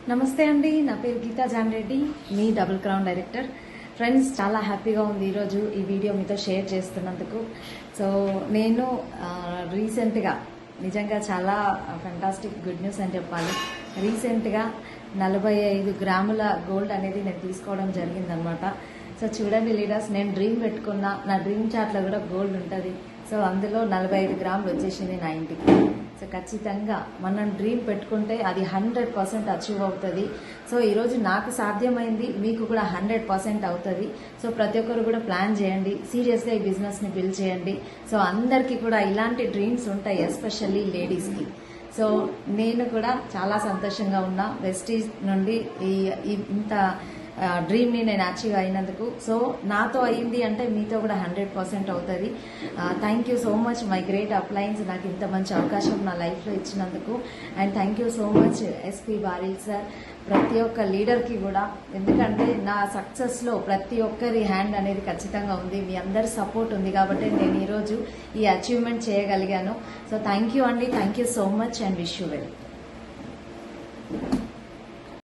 నమస్తే అండి, నా పేరు గీతా జాన్ రెడ్డి, మీ డబుల్ క్రౌన్ డైరెక్టర్. ఫ్రెండ్స్, చాలా హ్యాపీగా ఉంది ఈరోజు ఈ వీడియో మీతో షేర్ చేస్తున్నందుకు. సో నేను రీసెంట్గా నిజంగా చాలా ఫెంటాస్టిక్ గుడ్ న్యూస్ అని చెప్పాలి. రీసెంట్గా 45 గ్రాముల గోల్డ్ అనేది నేను తీసుకోవడం జరిగిందనమాట. సో చూడండి లీడర్స్, నేను డ్రీమ్ పెట్టుకున్నా, నా డ్రీమ్ చార్ట్లో కూడా గోల్డ్ ఉంటుంది. సో అందులో 45 గ్రాములు వచ్చేసింది నా ఇంటికి. సో ఖచ్చితంగా మనం డ్రీమ్ పెట్టుకుంటే అది 100% అచీవ్ అవుతుంది. సో ఈరోజు నాకు సాధ్యమైంది, మీకు కూడా 100% అవుతుంది. సో ప్రతి ఒక్కరు కూడా ప్లాన్ చేయండి, సీరియస్గా ఈ బిజినెస్ని బిల్డ్ చేయండి. సో అందరికీ కూడా ఇలాంటి డ్రీమ్స్ ఉంటాయి, ఎస్పెషల్లీ లేడీస్కి. సో నేను కూడా చాలా సంతోషంగా ఉన్నా వెస్టీజ్ నుండి ఇంత డ్రీమ్ని నేను అచీవ్ అయినందుకు. సో నాతో అయింది అంటే మీతో కూడా 100% అవుతుంది. Thank you so much my great appliance, నాకు ఇంత మంచి అవకాశం నా లైఫ్లో ఇచ్చినందుకు. And thank you so much SP బారిల్ సార్, ప్రతి ఒక్క లీడర్కి కూడా. ఎందుకంటే నా సక్సెస్లో ప్రతి ఒక్కరి హ్యాండ్ అనేది ఖచ్చితంగా ఉంది, మీ అందరి సపోర్ట్ ఉంది కాబట్టి నేను ఈరోజు ఈ అచీవ్మెంట్ చేయగలిగాను. సో థ్యాంక్ యూ అండి, thank you so much and wish you well.